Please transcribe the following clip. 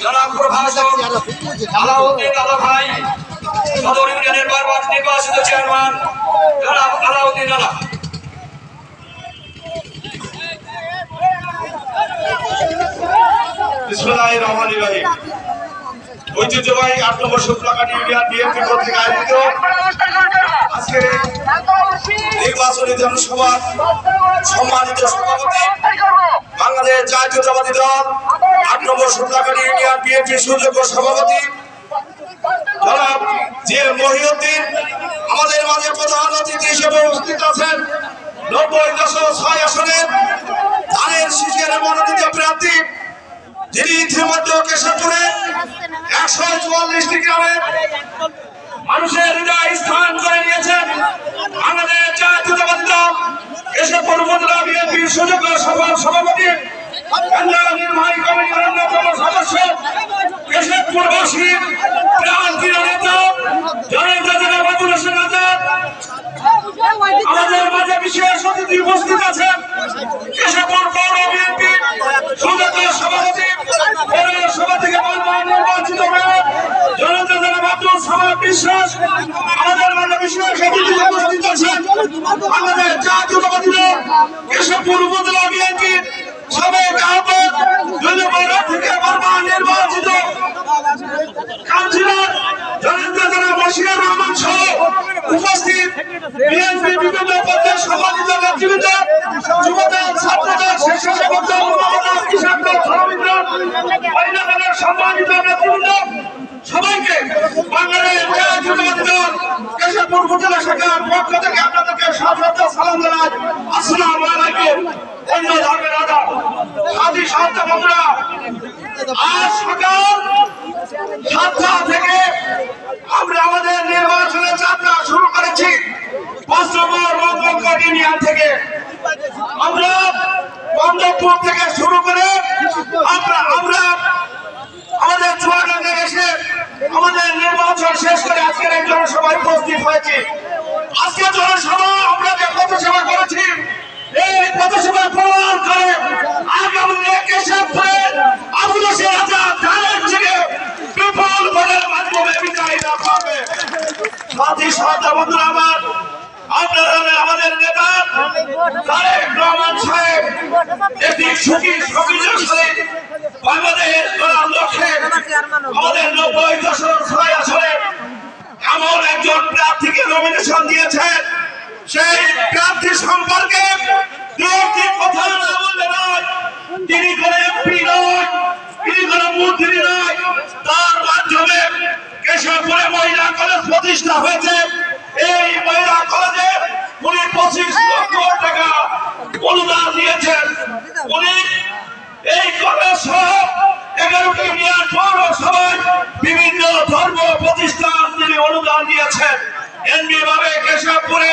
জনাব প্রভাষক আলাউদ্দিন আলা ভাই, সদর ইউনিয়নের বারবার নির্বাচিত চেয়ারম্যান জনাব আলাউদ্দিন আলা। বিসমিল্লাহির রহমানির রহিম। ঐতিহ্যবাহী ৮ নম্বর শুক্লাকাটি ইউনিয়ন বিএনপি কর্তৃক আয়োজিত আজকের নির্বাচনী জনসভার সম্মানিত সভাপতি বাংলাদেশ জাতীয়তাবাদী দল ৮ নম্বর শুক্লাকাটি ইউনিয়ন বিএনপি সুযোগ্য সভাপতি জনাব জিএম মহিউদ্দিন, আমাদের মাঝে প্রধান অতিথি হিসেবে উপস্থিত আছেন ৯০.৬ আসনের ধানের শীষের মনোনীত প্রার্থী, যিনি ইতিমধ্যে কেশবপুরে ১৪৪টি গ্রামে মানুষের হৃদয় স্থান করে নিয়েছেন। বাংলাদেশ জাতীয়তাবাদী দল কেশবপুর উপজেলা বিএনপির সুযোগ্য সভাপতি, কেন্দ্রীয় নির্বাহী কমিটির অন্যতম সদস্য, কেশবপুরবাসী প্রাণপ্রিয় নেতা জনতা বাবুল হোসেন আজাদ আমাদের মাঝে বিশেষ অতিথি উপস্থিত আছেন। কেশবপুর পৌর বিএনপি সুযোগ্য সভাপতি, পৌরসভা থেকে নির্বাচিত মেয়র জনতা আব্দুল সামাদ বিশ্বাস আমাদের মাঝে বিশেষ অতিথি উপস্থিত আছেন। আমাদের জাতীয়তাবাদী দল কেশবপুর উপজেলা বিএনপির সাবেক আহ্বায়ক থেকে বারবার নির্বাচিত কাউন্সিলর জনতা বশির রহমান সহ উপস্থিত বিএনপি বিভিন্ন পর্যায়ে সম্মানিত নেতৃবৃন্দ, যুবদল, ছাত্রদল, স্বেচ্ছাসেবক দল, কৃষক দল, শ্রমিক দল, মহিলা দলের সম্মানিত নেতৃবৃন্দ, সবাইকে বাংলাদেশ জাতীয়তাবাদী দল কেশবপুর উপজেলা শাখার পক্ষ থেকে আপনাদেরকে সশ্রদ্ধ সালাম জানাই। আসসালামু আলাইকুম। অন্য ধর্মের আদাব সাথী সাথে বন্ধুরা, আজ সকাল ৭টা থেকে আমরা আমাদের নির্বাচনের যাত্রা শুরু করেছি। ৫ নম্বর মঙ্গলকোট ইউনিয়ন থেকে আমরা বন্দরপুর থেকে শুরু করে আমরা আমাদের চুয়াডাঙ্গায় এসে আমাদের নির্বাচন শেষ করে আজকের এই জনসভায় উপস্থিত হয়েছি। আজকে জনসভা আমরা যে পথসভা করেছি, এই পথসভা প্রমাণ করে আগামী কেশবপুরে আবুল হোসেন আজাদ ধানের থেকে বিপুল ভোটের মাধ্যমে বিজয়ী লাভ করবে। সাথী সাথে বন্ধুরা আমার, আপনারা আমাদের নেতা তারেক রহমান সাহেব একটি সুখী সমিতির সাথে বাংলাদেশ গড়ার লক্ষ্যে আমাদের ৯০.৬ আসনে এমন একজন প্রার্থীকে নমিনেশন দিয়েছেন। সেই প্রার্থী সম্পর্কে দুটি কথা না বললে নয়, তিনি কোনো এমপি নয়, তিনি কোনো মন্ত্রী নয়, তার মাধ্যমে কেশবপুরে মহিলা কলেজ প্রতিষ্ঠা হয়েছে। এই মহিলা কলেজে উনি ২৫ লক্ষ টাকা অনুদান দিয়েছেন। উনি এই কলেজ সহ ১১টি ইউনিয়ন পৌরসভায় বিভিন্ন ধর্ম প্রতিষ্ঠান তিনি অনুদান দিয়েছেন। এমনি ভাবে কেশবপুরে